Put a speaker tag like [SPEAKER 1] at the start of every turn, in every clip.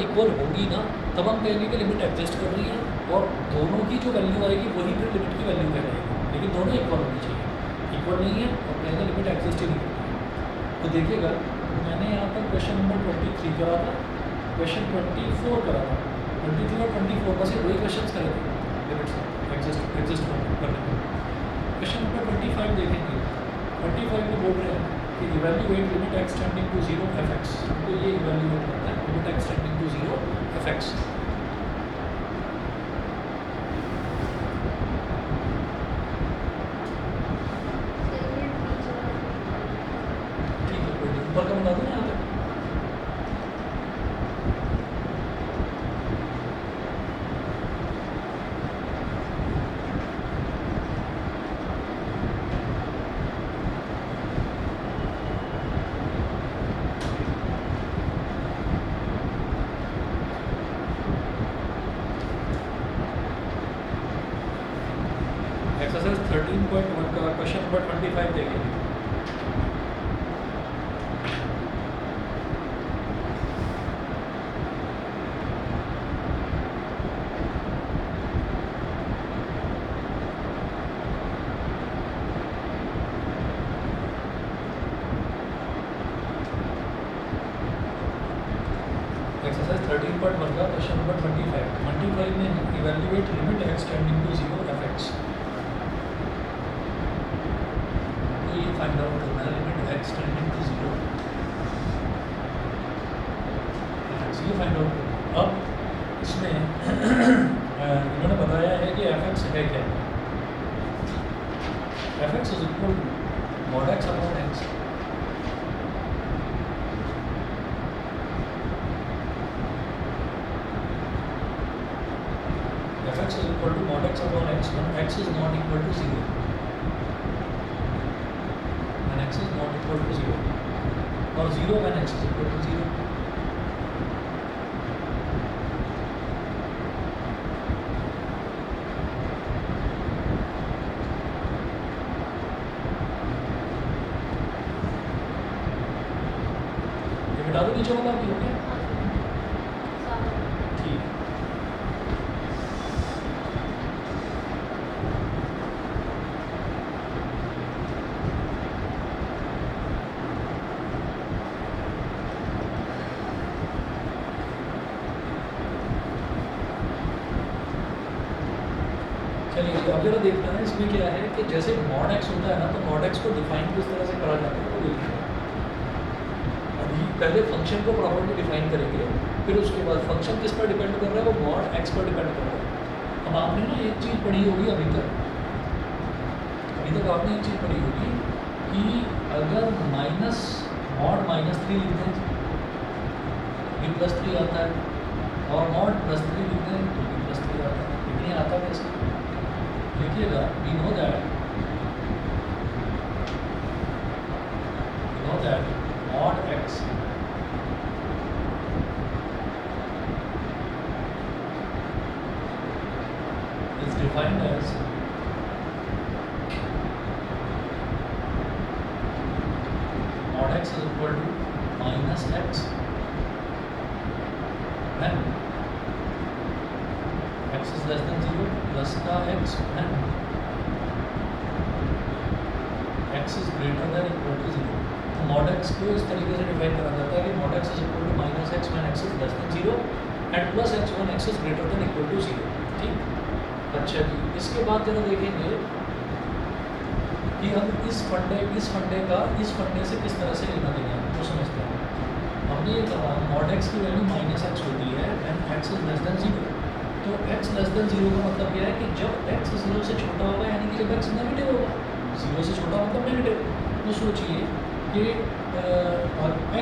[SPEAKER 1] Equal होगी ना तब हम कहेंगे कि लिमिट एग्जिस्ट कर रही है, और दोनों की जो वैल्यू आएगी वही फिर लिमिट की वैल्यू कहलाएगी, लेकिन दोनों इक्वल होनी चाहिए। इक्वल नहीं है और कहेंगे लिमिट एग्जिस्ट ही नहीं करती। तो देखिएगा मैंने यहाँ पर क्वेश्चन नंबर 23 करा था, क्वेश्चन 24 करा था, 23 और 24 बस ये वही क्वेश्चन करे थे लिमिट से एग्जिस्ट करने में। क्वेश्चन नंबर 25 देखेंगे, 25 में बोल रहे हैं कि evaluate limit x tending to 0 f x. तो ये इवैल्यूएट करता है limit x tending to 0 f x. ठीक है, कोई ऊपर का बता दो ना यहाँ पे। एक्सरसाइज 13.1 का क्वेश्चन नंबर 25 देखेंगे। एक्सरसाइज 13.1 का क्वेश्चन नंबर 25 में evaluate limit x tending to 0 f x. तो ये फाइंड आउट करना है limit x tending to 0 f x, ये फाइंड आउट करना। अब इसमें इन्होंने बताया है कि एफ एक्स है क्या। F x is equal to mod x upon x. X is equal to mod x upon x when x is not equal to 0. When x is not equal to 0, or 0 when x is equal to 0. ये बता दो नीचे वाला भी हो गया। ठीक है, चलिए अब जरा देखना है इसमें क्या है कि जैसे मॉड एक्स होता है ना, तो मॉड एक्स को डिफाइन किस तरह से करा जाता है वो देखिए। अभी पहले फंक्शन को प्रॉपर्ली डिफाइन करेंगे, फिर उसके बाद फंक्शन किस पर डिपेंड कर रहा है, वो मॉड एक्स पर डिपेंड कर रहा है। अब आपने ना एक चीज़ पढ़ी होगी अभी तक आपने एक चीज़ पढ़ी होगी कि अगर माइनस मॉड -3 लिख दें बी +3 आता है, और मॉड +3 लिख दें तो बी +3 आता है। लेकिन ये आता कैसे लिखिएगा, we know that mod x is defined as mod x is equal to -x when x is less than 0 plus का x when x is greater than equal to 0। तो mod x को इस तरीके से डिफाइन करा जाता है कि mod x is equal to -x when x is less than 0 and plus x when x is greater than equal to 0। ठीक, अच्छा जी। इसके बाद जरा देखेंगे कि हम इस फंडे से किस तरह से लेना देना है तो समझते हैं। हमने ये कहा mod x की वैल्यू -x होती है when x is less than 0। तो x लेस देन 0 का मतलब क्या है कि जब x 0 से छोटा होगा, यानी कि जब x नेगेटिव होगा। 0 से छोटा मतलब नेगेटिव। तो सोचिए कि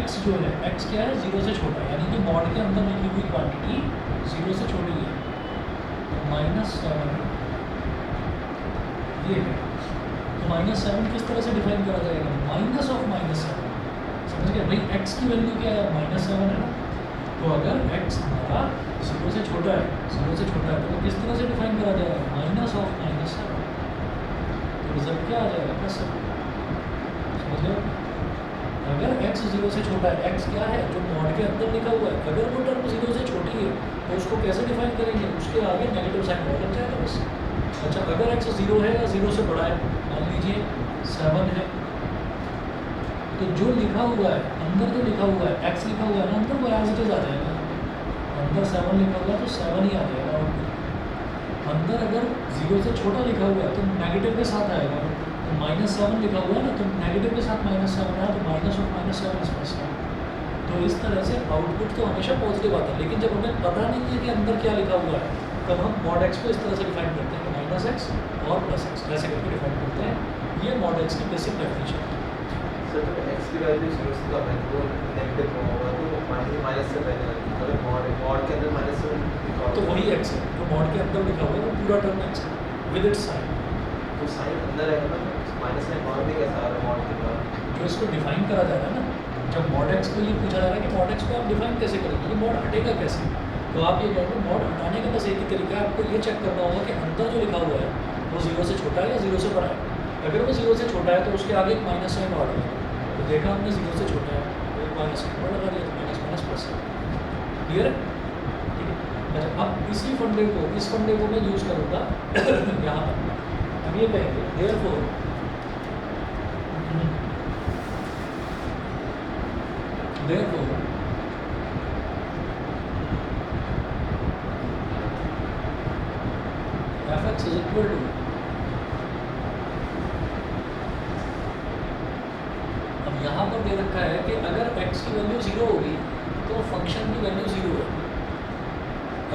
[SPEAKER 1] x जो है, x क्या है 0 से छोटा, यानी कि मॉड के अंदर लिखी हुई क्वांटिटी 0 से छोटी है। तो -7 ये है। तो -7 किस तरह से डिफाइन करा जाएगा, माइनस ऑफ -7। समझ गए भाई, x की वैल्यू क्या है, -7 है ना। तो अगर x हमारा 0 से छोटा है, 0 से छोटा है तो किस तरह से डिफाइन करा जाएगा, माइनस ऑफ -7। तो रिजल्ट क्या आ जाएगा, +7। समझ गए। अगर x 0 से छोटा है, x क्या है जो मॉड के अंदर लिखा हुआ है, अगर वो टर्म 0 से छोटा कैसे डिफाइन करेंगे, उसके आगे नेगेटिव साइन और लग जाएगा बस। अच्छा, अगर x 0 है या 0 से बड़ा है, मान लीजिए 7 है, तो जो लिखा हुआ है अंदर, जो लिखा हुआ है x लिखा हुआ है ना अंदर, वो एज इट इज आ जाएगा। अंदर 7 लिखा हुआ है तो 7 ही आ जाएगा। अंदर अगर 0 से छोटा लिखा हुआ है तो नेगेटिव के साथ आएगा। तो -7 लिखा हुआ है ना, तो नेगेटिव के साथ -7 आया तो माइनस और -7 इस पास है। तो इस तरह से आउटपुट तो हमेशा पॉजिटिव आता है, लेकिन जब हमें पता नहीं है कि अंदर क्या लिखा हुआ है, तब हम mod x को इस तरह से डिफाइन करते हैं कि -x और +x ऐसे करके डिफाइन करते हैं। ये mod x की बेसिक डेफिनेशन है।
[SPEAKER 2] सर जब x की वैल्यू 0 से कम है तो नेगेटिव होगा, तो माइनस से पहले अगर मॉड के अंदर -7 लिखा
[SPEAKER 1] तो वही x है, तो mod के अंदर लिखा हुआ है वो पूरा टर्म x है विद इट्स साइन।
[SPEAKER 2] तो साइन अंदर है ना, माइनस साइन बाहर भी कैसा आ रहा है मॉड के बाद?
[SPEAKER 1] जो इसको डिफाइन करा जा रहा है ना, जब mod x को ये पूछा जा रहा है कि mod x को आप डिफाइन कैसे करेंगे, ये mod हटेगा कैसे, तो आप ये कहेंगे mod हटाने का बस एक ही तरीका है, आपको ये चेक करना होगा कि अंदर जो लिखा हुआ है वो 0 से छोटा है या 0 से बड़ा है। अगर वो 0 से छोटा है तो उसके आगे एक माइनस साइन और लगेगा। तो देखा हमने 0 से छोटा है तो एक माइनस साइन और लगा दिया, तो माइनस माइनस प्लस है। क्लियर है? ठीक है। अच्छा, अब इसी फंडे को, इस फंडे को मैं यूज़ करूँगा यहाँ पर। अब ये कहेंगे therefore fx is equal to, अब यहाँ पर दे रखा है कि अगर x की वैल्यू 0 होगी तो फंक्शन की वैल्यू 0 है।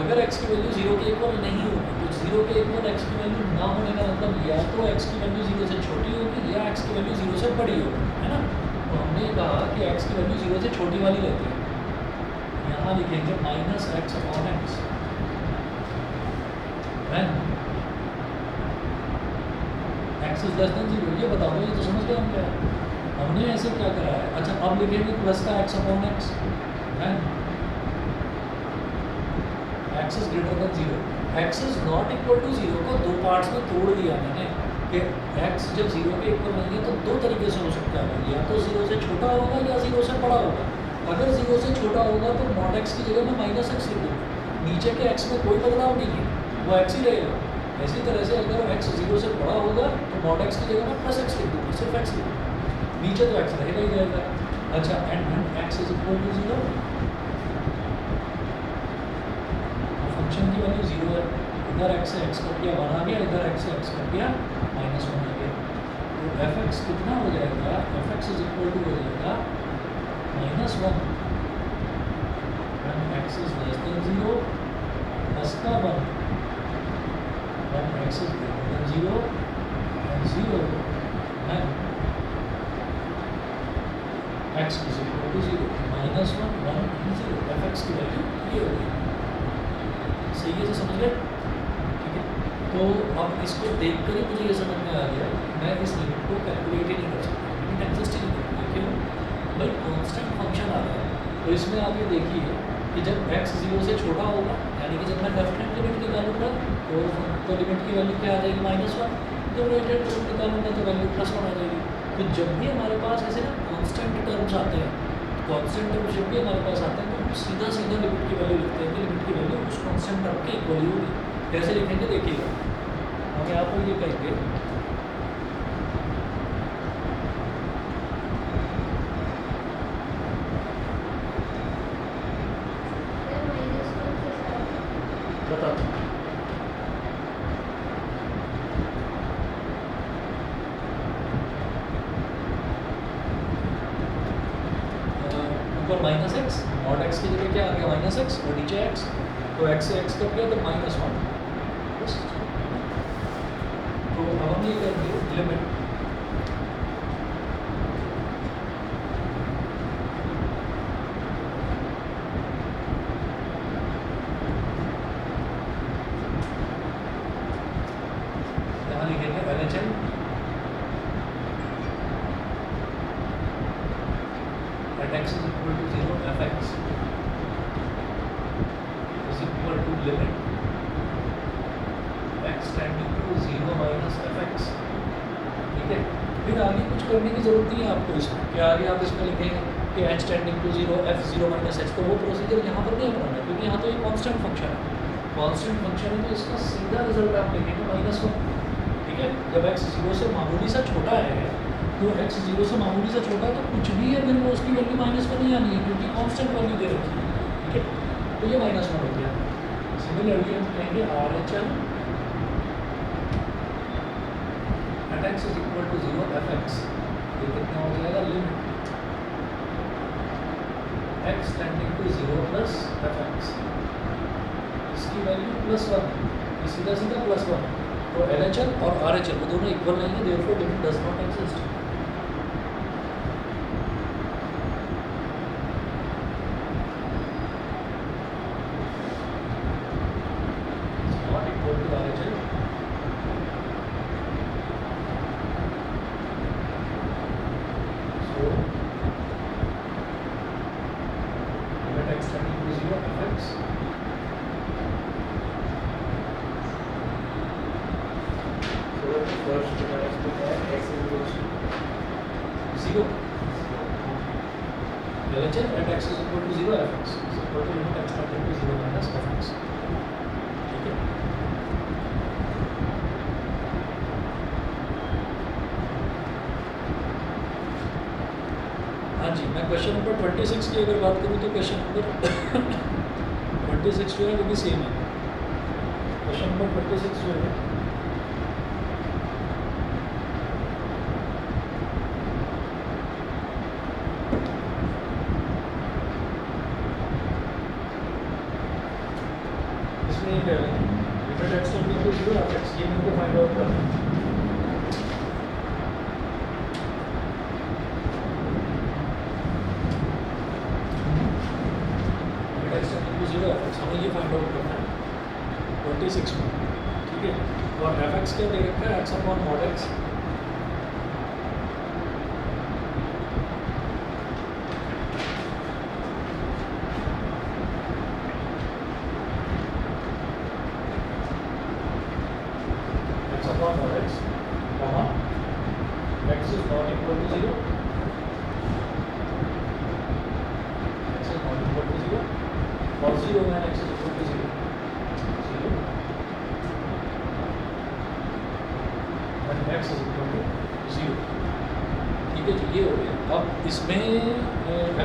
[SPEAKER 1] अगर x की वैल्यू 0 के इक्वल नहीं होगी तो 0 के इक्वल x की वैल्यू ना होने का मतलब या तो x की वैल्यू 0 से छोटी होगी या x की वैल्यू 0 से बड़ी होगी, है ना। तो हमने कहा कि x की वैल्यू 0 से छोटी वाली रहती है। यहाँ लिखेंगे -x/x when x is less than 0। ये बता दो, ये तो समझ गए हम क्या है, हमने ऐसे क्या करा है। अच्छा, अब लिखेंगे प्लस का x/x when x is greater than 0। x is not equal to 0 को दो पार्ट्स में तोड़ दिया मैंने कि x जब 0 के इक्वल नहीं है तो दो तरीके से हो सकता है, या तो 0 से छोटा होगा या 0 से बड़ा होगा। अगर 0 से छोटा होगा तो mod x की जगह में -x लिख दूँगा, नीचे के x में कोई बदलाव नहीं है, वो x ही रहेगा। इसी तरह से अगर x 0 से बड़ा होगा तो mod x की जगह में +x लिख दूँगा, सिर्फ x लिख दूँगा, नीचे तो x रहेगा ही रहेगा। अच्छा, and when x is equal to 0, function की वैल्यू 0 है, इधर x से x कट गया 1 आ गया, इधर x से x कट गया -1 आ गया। तो fx कितना हो जाएगा, fx is equal to हो जाएगा -1 when x is less than 0 plus का 1 when x is greater than 0 and 0 when x is equal to 0 -1 1 and 0। fx की वैल्यू ये होगी। सही है, समझ गए? ठीक है। तो अब इसको देखकर ही मुझे ये समझ में आ गया मैं इस लिमिट को कैलकुलेट ही नहीं कर सकता, लिमिट एग्जिस्ट ही नहीं करती। क्यों भाई, कांस्टेंट फंक्शन आ रहा है। तो इसमें आप ये देखिए कि जब x 0 से छोटा होगा, यानी कि जब मैं डेफिनेट लिमिट निकालूंगा तो लिमिट की वैल्यू क्या आ जाएगी -1, जब रिलेटेड लिमिट निकालूंगा तो वैल्यू +1 आ जाएगी। तो जब भी हमारे पास ऐसे ना कांस्टेंट टर्म्स आते हैं, कांस्टेंट टर्म जब भी हमारे पास आते हैं तो हम सीधा सीधा लिमिट की वैल्यू लिखते हैं कि लिमिट की वैल्यू उस कांस्टेंट टर्म के इक्वल ही होगी। कैसे लिखेंगे देखिएगा, हम यहाँ पर ये कहेंगे बताता हूँ। ऊपर -x, mod x की जगह क्या आ गया -x और नीचे x, तो x से x कट गया तो -1। तो अब हम ये करेंगे लिमिट यहाँ लिखेंगे LHM at x is equal to 0 fx is equal to limit x tending to 0 minus fx। ठीक है, फिर आगे कुछ करने की जरूरत नहीं है आपको इसमें, कि आगे आप इसमें लिखेंगे कि h tending to 0 f 0 minus h, तो वो प्रोसीजर यहाँ पर नहीं अपनाना है क्योंकि यहाँ तो ये कांस्टेंट फंक्शन है। कांस्टेंट फंक्शन है तो इसका सीधा रिजल्ट आप लिखेंगे -1, ठीक है। जब x 0 से मामूली सा छोटा है तो x 0 से मामूली सा छोटा है तो कुछ भी है फिर वो उसकी वैल्यू -1 ही आनी है क्योंकि कांस्टेंट वैल्यू दे रखी है, ठीक है। तो ये -1 हो गया। सिमिलरली हम कहेंगे RHL at x is equal to 0 fx, ये कितना हो जाएगा, limit x tending to 0 plus fx, इसकी वैल्यू +1, ये सीधा सीधा +1। तो LHL और RHL वो दोनों इक्वल नहीं है, therefore limit does not exist. Not equal to RHL, so limit x tending to 0 fx
[SPEAKER 2] first इसमें है x equals
[SPEAKER 1] 0, LHL at x is equal to 0 fx is equal to limit x tending to 0 minus fx, ठीक है। हाँ जी, मैं question number 26 की अगर बात करूँ तो क्वेश्चन नंबर 26 जो है वो भी सेम है। क्वेश्चन नंबर 26 जो है इसमें ये कह रहे हैं limit x tending to 0 fx, ये मेरे को फाइंड आउट करना है। Limit x tending to 0 fx हमें ये फाइंड आउट करना है 26 में, ठीक है। और fx क्या दे रखा है, x upon mod x, x upon mod x, comma x is not equal to 0, x is not equal to 0, और 0 when x is equal to 0, 0 when x is equal to 0, ठीक है जी, ये हो गया। अब इसमें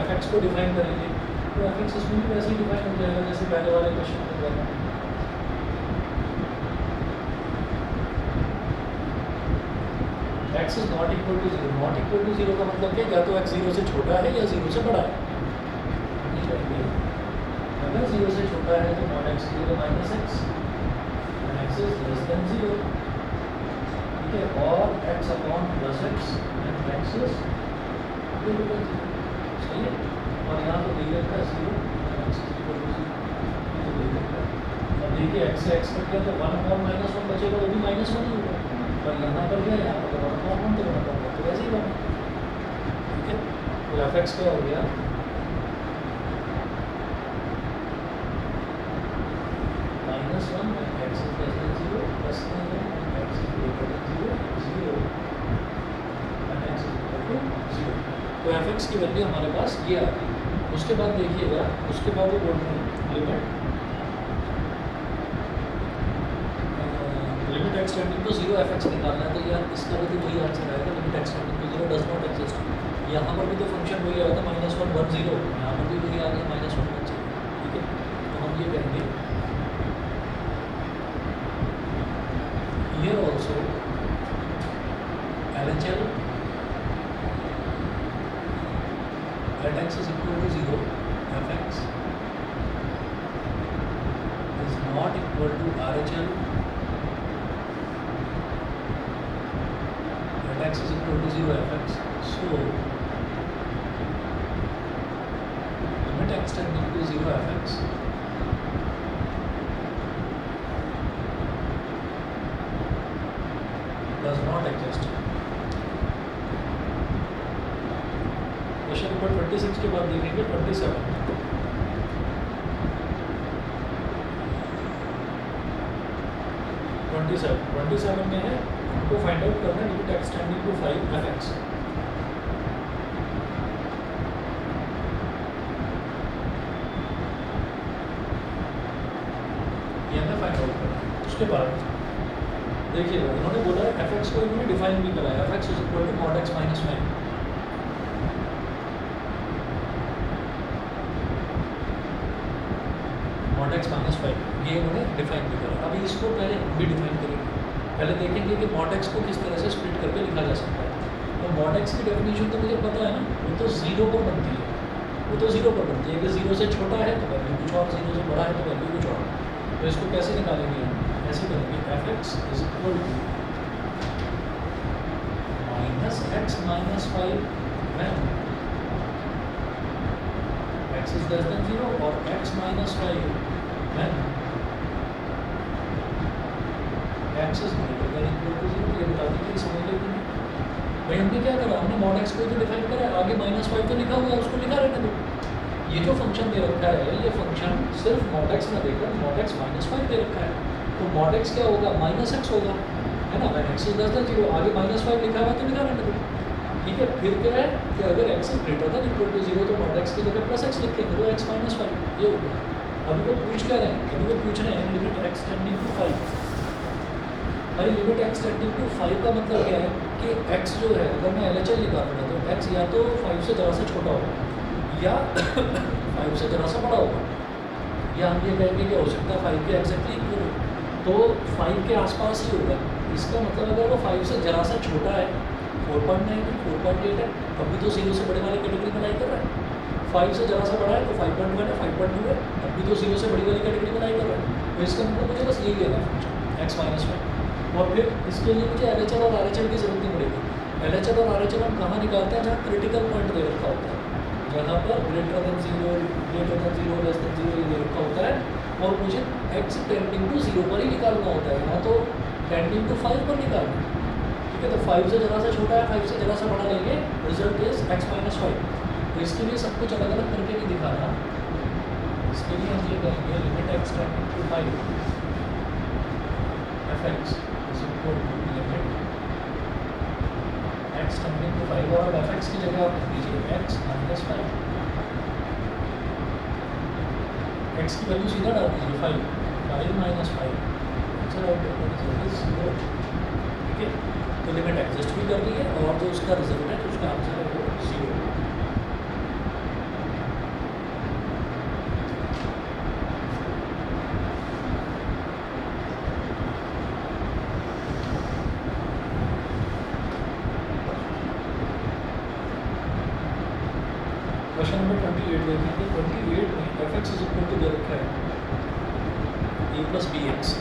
[SPEAKER 1] fx को डिफाइन करेंगे तो fx इसमें भी वैसे ही डिफाइन हो जाएगा जैसे पहले वाले क्वेश्चन में हुआ था। x is not equal to 0, not equal to 0 का मतलब क्या, या तो x 0 से छोटा है या 0 से बड़ा है, ये करेंगे। अगर 0 से छोटा है तो mod x की जगह -x, and x is less than 0, ठीक है, और x upon plus x and x is equal to 0, सही है। और यहाँ तो दे रखा है 0 and x is equal to 0, ये तो दे रखा है। अब देखिए x से x कट गया तो 1 upon -1 बचेगा, वो भी -1 ही होगा, पर यहाँ पर क्या, यहाँ पर 1 upon 1 तो 1 upon 1 तो वैसे ही बना, ठीक है। तो fx क्या हो गया, -1 when x is less than 0, +1 when x is greater than 0, 0 when x is equal to 0। तो fx की वैल्यू हमारे पास ये आ गई। उसके बाद देखिएगा, उसके बाद वो बोल रहे हैं limit x tending to 0 fx निकालना है, तो यार इसका भी तो वही आंसर आएगा, limit x tending to 0 does not exist. यहाँ पर भी तो फंक्शन वही आया था -1 1 0, यहाँ पर भी वही आ गया -1 1 0, ठीक है। तो हम ये कहेंगे here also LHL at x is equal to 0 fx is not equal to RHL at x is equal to 0 fx, so limit x tending to 0 fx does not exist। Question number 26 के बाद देखेंगे 27। 27 में है, हमको find out करना है limit x tending to 5 fx। ये हमें फाइंड आउट करना है। उसके बाद देखिएगा इन्होंने बोला है एफ एक्स को इन्होंने डिफाइन भी करा है, f x is equal to mod x minus five. Mod x minus five ये इन्होंने डिफाइन भी करा। अभी इसको पहले हम भी डिफाइन करेंगे। पहले देखेंगे कि मॉड एक्स को किस तरह से स्प्लिट करके लिखा जा सकता है। तो मॉड एक्स की डेफिनेशन तो मुझे पता है ना, वो तो जीरो पर बनती है, वो तो जीरो पर बनती है कि जीरो से छोटा है तो वैल्यू कुछ और, जीरो से बड़ा है तो वैल्यू कुछ और। तो इसको कैसे निकालेंगे हम? ऐसे करेंगे f x is equal to minus x minus five when x is less than zero और x minus five when x is greater than equal to zero. ये बता दीजिए, समझ लेते हैं भाई हमने क्या करा, हमने मॉड एक्स को तो डिफाइन करा है, आगे माइनस फाइव तो लिखा हुआ है, उसको लिखा रहने दो। ये जो फंक्शन दे रखा है ये फंक्शन सिर्फ मॉड एक्स ना देकर मॉड एक्स माइनस फाइव दे रखा है, तो मॉड एक्स क्या होगा, माइनस एक्स होगा, है ना। When x is less than zero, आगे माइनस फाइव लिखा हुआ है तो लिखा रहने दो। ठीक है, फिर क्या है कि अगर x is greater than equal to zero तो मॉड एक्स की जगह प्लस एक्स लिखेंगे, तो एक्स माइनस फाइव ये होगा। अभी वो पूछ क्या रहे हैं, अभी वो पूछ रहे हैं limit x tending to five. भाई limit x tending to five का मतलब क्या है कि x जो है, अगर मैं एल एच एल निकालूंगा तो x या तो 5 से ज़रा सा छोटा होगा या 5 से ज़रा सा बड़ा होगा, या हम ये कहेंगे कि हो सकता है 5 के एग्जैक्टली इक्वल हो, तो 5 के आसपास ही होगा। इसका मतलब अगर वो 5 से ज़रा सा छोटा है 4.9 है 4.8 है, अभी तो 0 से बड़े वाली कैटेगरी में लाई कर रहा है। 5 से ज़रा सा बड़ा है तो 5.1 है 5.2 है, अभी तो 0 से बड़ी वाली कैटेगरी में लाई कर रहा है। तो इसका मतलब मुझे बस यही लेना है एक्स माइनस में, और फिर इसके लिए मुझे एल एच एल और आर एच एल की जरूरत नहीं पड़ेगी। एल एच एल और आर एच एल हम कहाँ निकालते हैं, जहाँ क्रिटिकल पॉइंट दे रखा होता है, जहाँ पर greater than zero less than zero ये दे रखा होता है, और मुझे एक्स टेंडिंग टू जीरो पर ही निकालना होता है, यहाँ तो टेंडिंग टू फाइव पर निकालना है। ठीक है, तो 5 से ज़रा सा छोटा है 5 से ज़रा सा बड़ा लेंगे, result is x minus five. तो इसके लिए सब कुछ अलग अलग करके नहीं दिखाना, इसके लिए हम ये करेंगे limit x tending to five f x is equal to limit x tending to five, और एफ एक्स की जगह आप लिख दीजिए एक्स माइनस फाइव। एक्स की वैल्यू सीधा डाल दीजिए 5 minus five, answer out is 0। ठीक है, तो लिमिट एग्जिस्ट भी कर रही है और जो उसका रिजल्ट है, उसका आंसर है वो 0। क्वेश्चन नंबर 28 देखेंगे। 28 में f x is equal to दे रखा है a plus b x.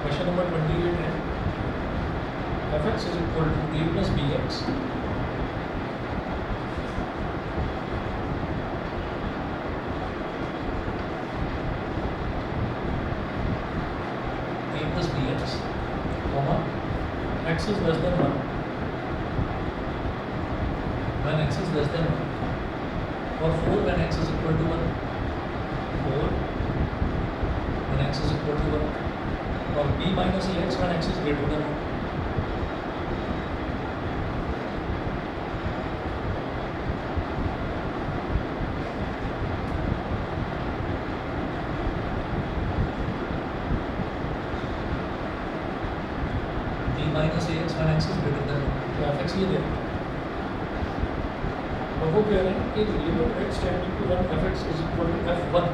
[SPEAKER 1] Question number 28 है f x is equal to a plus b x. A plus b x comma x is less than 1 when x is less than 1, और 4 when x is equal to 1, 4 when x is equal to 1, और b minus A x when x is greater then 1। b minus A x when x is greater then 1, तो F x ये दे रहा है। और वो कह रहे हैं कि limit x tending to 1 f x is equal to f1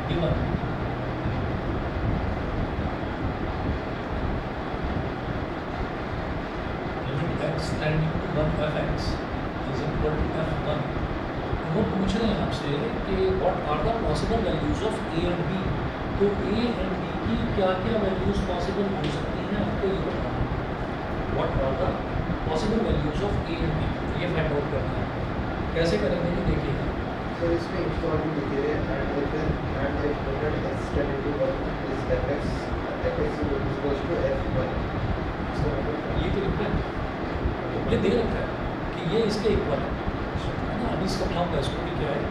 [SPEAKER 1] b1। x tending to 1 f(x) is equal to f1, वो पूछ रहे हैं आपसे कि what are the possible values of A and B. तो ए एंड बी की क्या क्या वैल्यूज पॉसिबल हो सकती हैं आपको ये बताना है। What are the possible values of A and B ये फाइंड आउट करना है। कैसे करेंगे ये देखिएगा।
[SPEAKER 2] सर इसमें इंस्टॉल भी लिखे हैं and if limit x tending to 1 is fx is equals to f1। इसका मतलब
[SPEAKER 1] ये तो लिखा है, ये दे रखा है कि ये इसके इक्वल है ना। अभी समझाऊंगा इसको कि क्या है।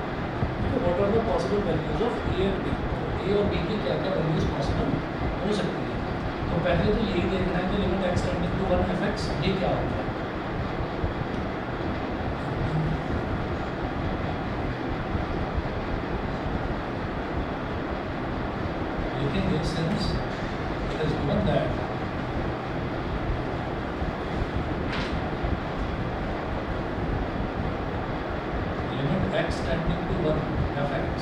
[SPEAKER 1] देखो what are the possible values of A and b. A और बी की क्या क्या वैल्यूज पॉसिबल हो सकती है। तो पहले तो यही देखना है कि limit x tending to 1 fx ये क्या होता है। लिखेंगे since it is given that x tending to 1 fx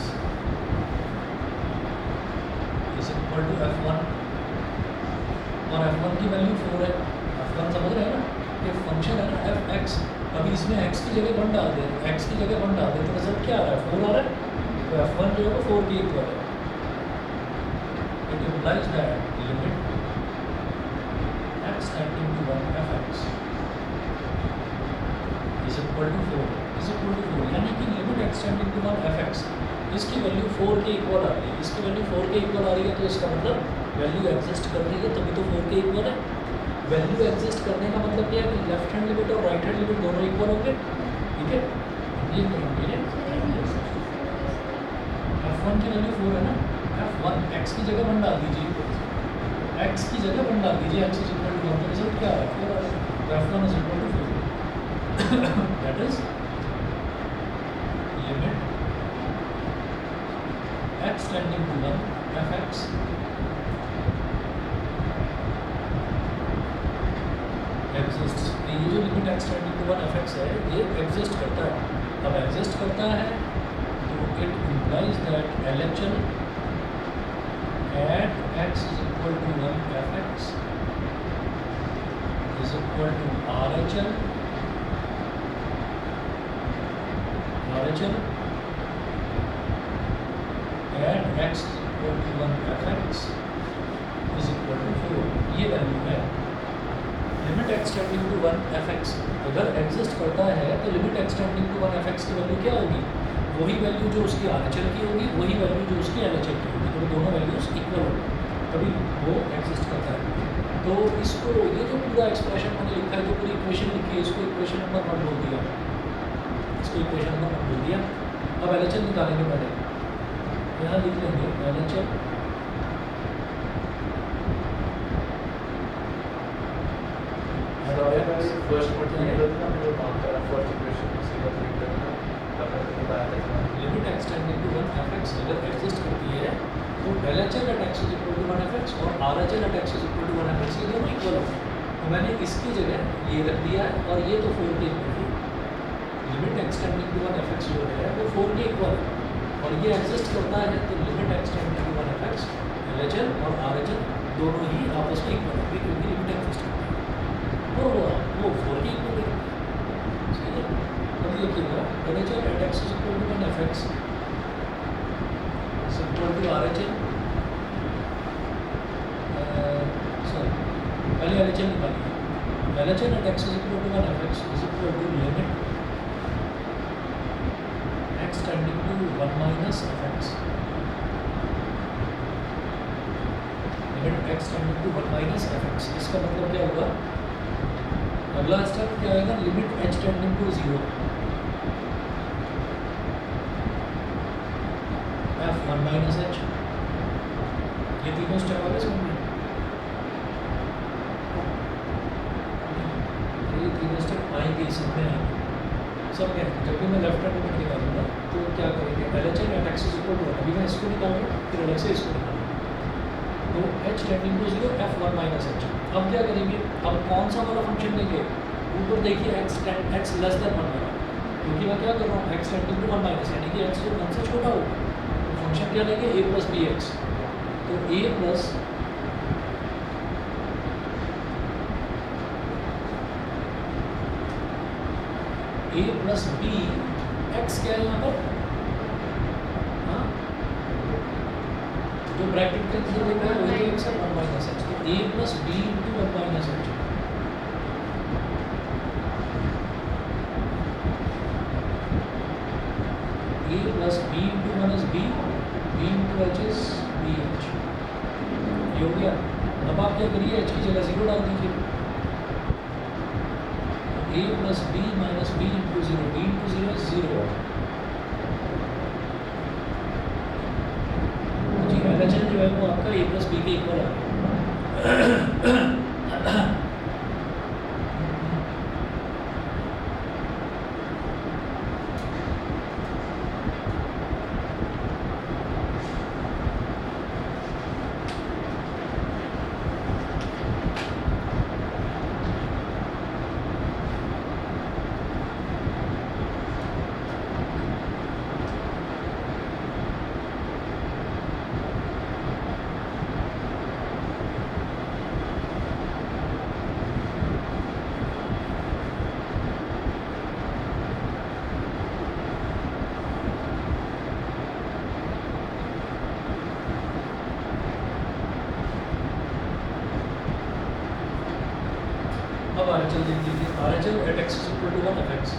[SPEAKER 1] is equal to f1 और f1 की वैल्यू 4 है। f1 समझ रहे हैं ना, ये फंक्शन है ना fx। अभी इसमें x की जगह 1 डाल दें, x की जगह 1 डाल दें तो रिजल्ट क्या आ रहा है 4 आ रहा है। तो f1 जो है वो 4 के इक्वल है। It implies that limit x tending to 1 fx is equal to 4 यानी कि लिमिट एक्सटेंडिंग टू 1 fx इसकी वैल्यू 4 के इक्वल आ रही है। इसकी वैल्यू 4 के इक्वल आ रही है तो इसका मतलब वैल्यू एग्जिस्ट कर रही है, तभी तो 4 के इक्वल है। वैल्यू एग्जिस्ट करने का मतलब क्या है कि लेफ्ट हैंड लिमिट और राइट हैंड लिमिट दोनों इक्वल होंगे। ठीक है, ये करेंगे f1 की वैल्यू 4 है ना, f1 x की जगह 1 डाल दीजिए, x की जगह 1 डाल दीजिए, x इज इक्वल टू 1 तो रिजल्ट क्या आ रहा है 4 आ रहा है। तो f1 is equal to 4 that is limit x tending to 1 fx exists। ये जो limit x tending to 1 fx है ये एग्जिस्ट करता है। अब एग्जिस्ट करता है तो it implies that LHL at x is equal to 1 fx is equal to RHL at x is equal to 1 fx is equal to 4। ये वैल्यू है limit x tending to 1 fx। अगर exist करता है तो limit x tending to 1 fx की value क्या होगी, वही वैल्यू जो उसकी RHL की होगी, वही वैल्यू जो उसकी LHL की होगी। तो दोनों वैल्यूज इक्वल होगी तभी वो एग्जिस्ट करता है। तो इसको ये जो पूरा एक्सप्रेशन मैंने लिखा है, जो पूरी इक्वेशन लिखी है, इसको इक्वेशन नंबर 1 बोल दिया, इसको इक्वेशन नंबर 1 बोल दिया। अब LHL निकालेंगे पहले, यहाँ लिख लेंगे LHL
[SPEAKER 2] first first equation
[SPEAKER 1] limit x tending to 1 fx अगर एग्जिस्ट करती है तो LHL at x is equal to 1 fx और RHL at x is equal to 1 fx ये दोनों इक्वल होंगे। तो मैंने इसकी जगह ये रख दिया है और ये तो 4 के इक्वल है। लिमिट एक्सटेंडिंग टू 1 fx जो है वो 4 के इक्वल है और ये एग्जिस्ट करता है तो limit x tending to 1 fx LHL और RHL दोनों ही आपस में इक्वल होंगे क्योंकि लिमिट एग्जिस्ट करती है और वो 4 के इक्वल है। सही है, अब लिखिएगा LHL at x is equal to 1 fx is equal to RHL sorry पहले LHL निकालिए। LHL at x is equal to 1 fx is equal to limit x tending to 1 minus fx limit x tending to 1 minus fx। इसका मतलब क्या होगा, अगला step क्या आएगा, limit h tending to 0 f1 minus h। ये तीनों स्टेप आ गए समझ में। ये तीनों स्टेप आएंगे सब में आएंगे सब में। जब भी मैं लेफ्ट हैंड लिमिट निकालूंगा तो क्या करेंगे, LHL at x is equal to 1 अभी मैं इसको निकाल रहा हूँ फिर अलग से इसको निकाल रहा हूँ तो h tending to 0 f1 minus h। अब क्या करेंगे, अब कौन सा वाला फंक्शन लेंगे, ऊपर देखिए x लेस देन 1 वाला, क्योंकि मैं क्या कर रहा हूँ x टेंडिंग टू 1 माइनस यानी कि x जो 1 से छोटा होगा तो फंक्शन क्या लेंगे a प्लस बी एक्स। तो a प्लस बी एक्स क्या है यहाँ पर? हाँ, जो ब्रैकेट के अंदर लिखा है वही एक्स है, 1 माइनस एच। तो a plus b into 1 minus h. A plus b into 1 is b, b into h is b h. ये हो गया। अब आप क्या करिए, एच की जगह 0 डाल दीजिए। A plus b minus b into 0, b into 0 is 0। जी एलएचएल जो है वो आपका ए प्लस बी के इक्वल आ गया। अब RHL देख लीजिए, RHL at x is equal to 1 fx।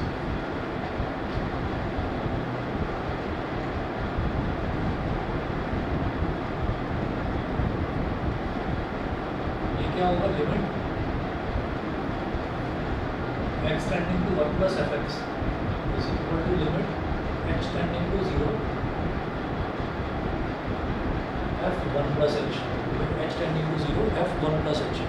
[SPEAKER 1] ये क्या होगा, limit x tending to 1 plus fx is equal to limit x tending to 0 f1 plus h, limit x tending to 0 f1 plus h।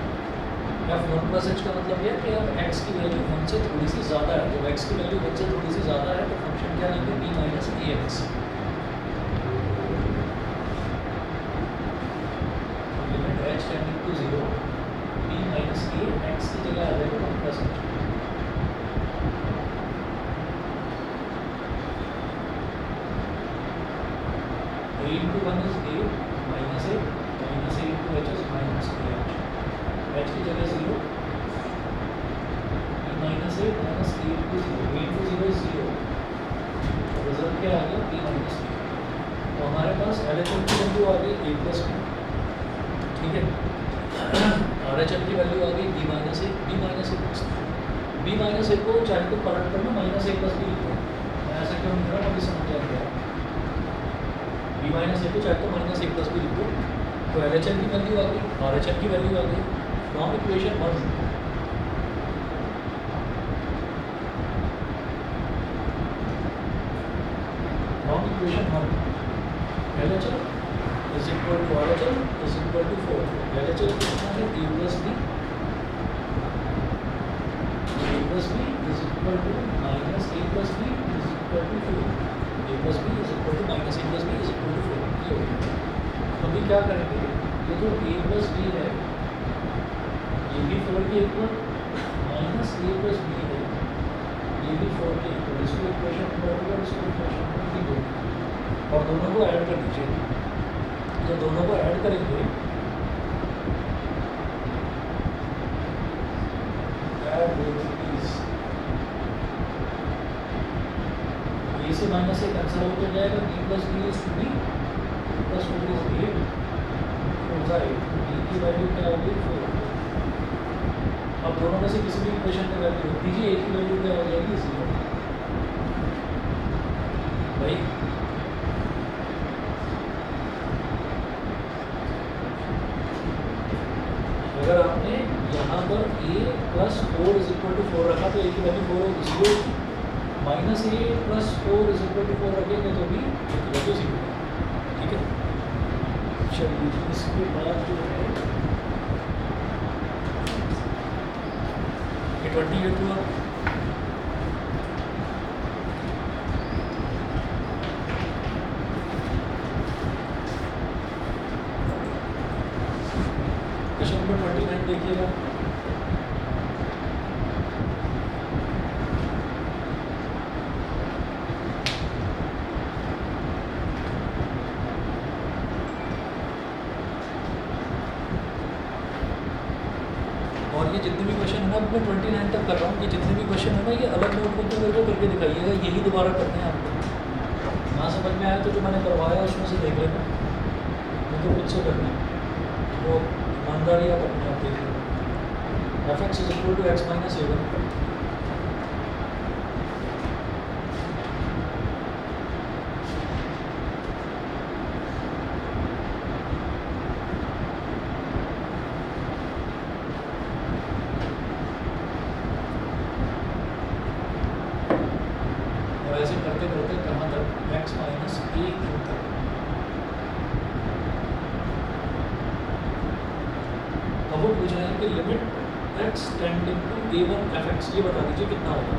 [SPEAKER 1] f1 plus h का मतलब यह कि अब x की value 1 से थोड़ी सी ज़्यादा है। जब x की वैल्यू 1 से थोड़ी सी ज़्यादा है तो फंक्शन क्या लेंगे, b minus A x. Limit h tending to 0 b minus A x की जगह आ जाएगा 1 plus h। a into 1 is a minus a into h is minus a h। h की जगह 0, b minus a minus a into 0, a into 0 is 0। Result क्या आ गया, b minus a। तो हमारे पास LHL की वैल्यू आ गई a प्लस बी, ठीक है। RHL की वैल्यू आ गई b minus a, b minus a को चाहे तो पलट कर मैं माइनस a प्लस बी लिखूँ। मैं ऐसा क्यों लिख रहा हूँ अभी समझ आ गया। b माइनस a को चाहे तो माइनस a प्लस बी लिखूँ। तो LHL की वैल्यू आ गई, RHL की वैल्यू आ गई। From equation 1 LHL is equal to RHL is equal to 4। LHL कितना है, a plus b is equal to minus a plus b is equal to 4। a plus b is equal to minus a plus b is equal to 4। ये हो गया। अभी क्या करेंगे, ये जो a plus b है ये भी 4 के equal, minus a plus b है ये भी 4 के इक्वल। इसको इक्वेशन नंबर 2 और इसको इक्वेशन नंबर 3 और दोनों को ऐड कर दीजिए। तो दोनों को ऐड करेंगे, ऐड प्लीज, a से माइनस से कैंसिल हो जाएगा, b plus B is 3, plus 4 is 8, 4 b की वैल्यू क्या होगी 4। अब दोनों में से किसी भी इक्वेशन में वैल्यू रख दीजिए, a की वैल्यू क्या हो जाएगी 0। भाई अगर आपने यहाँ पर a plus 4 is equal to 4 रखा तो a की वैल्यू 4 होगी, 0 होगी। Minus a plus 4 is equal to 4 रखेंगे तो भी a की वैल्यू 0। ठीक है, चलिए इसके बाद जो है 28 हुआ। क्वेश्चन नंबर 29 देखिएगा। और ये जितने भी क्वेश्चन है ना, मैं 29 तक कर रहा हूँ, ये जितने भी क्वेश्चन है ना ये अलग नोटबुक में मेरे को करके दिखाइएगा, यही दोबारा करने हैं आपको। समझ में आया तो जो मैंने करवाया उसमें से देख लेना, नहीं तो खुद से करना है वो ईमानदारी आप अपने आप देख लेना। F x is equal to x minus A one, और ऐसे करते करते कहाँ तक एक्स माइनस ए क्यू तक। अब वो पूछ रहे हैं कि limit x tending to A one f x, ये बता दीजिए कितना होगा।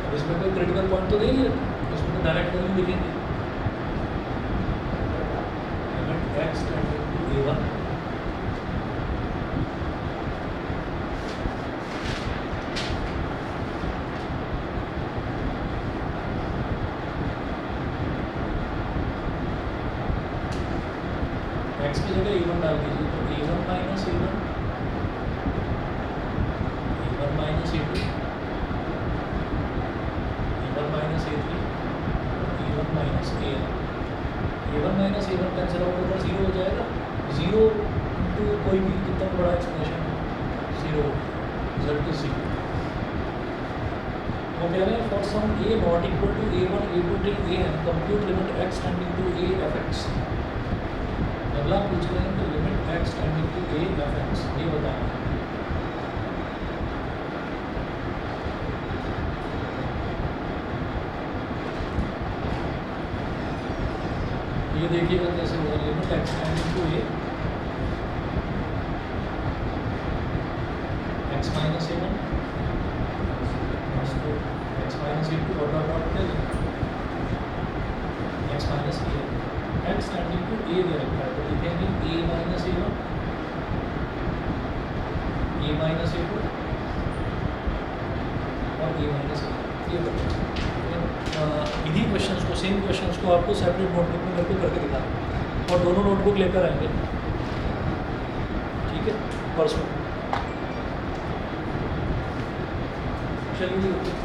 [SPEAKER 1] अब इसमें कोई क्रिटिकल पॉइंट तो नहीं है, इसमें तो डायरेक्ट वैल्यू लिखेंगे। Limit x tending to A one x की जगह ए वन डाल दीजिए, तो a one minus A one, a one minus a two, A one minus a three, a one minus a n. A one minus A one cancel out होकर zero हो जाएगा, zero into कोई भी कितना बड़ा expression zero, result is zero. वो कह रहे हैं for some A not equal to A one a two till a n compute limit x tending to a f x. अगला पूछ रहे हैं कि limit x tending to a f x, ये बताएं। ये देखिएगा कैसे होगा, limit x tending to a x minus A one x minus a two dot dot x minus A x tending to a दे रखा है, तो लिखेंगे a minus A one, a minus a to और ए माइनस ए। ये इन्हीं questions को, same questions को आपको सेपरेट नोटबुक में करके दिखाना, और दोनों नोटबुक लेकर आएंगे, ठीक है, परसों। चलिए।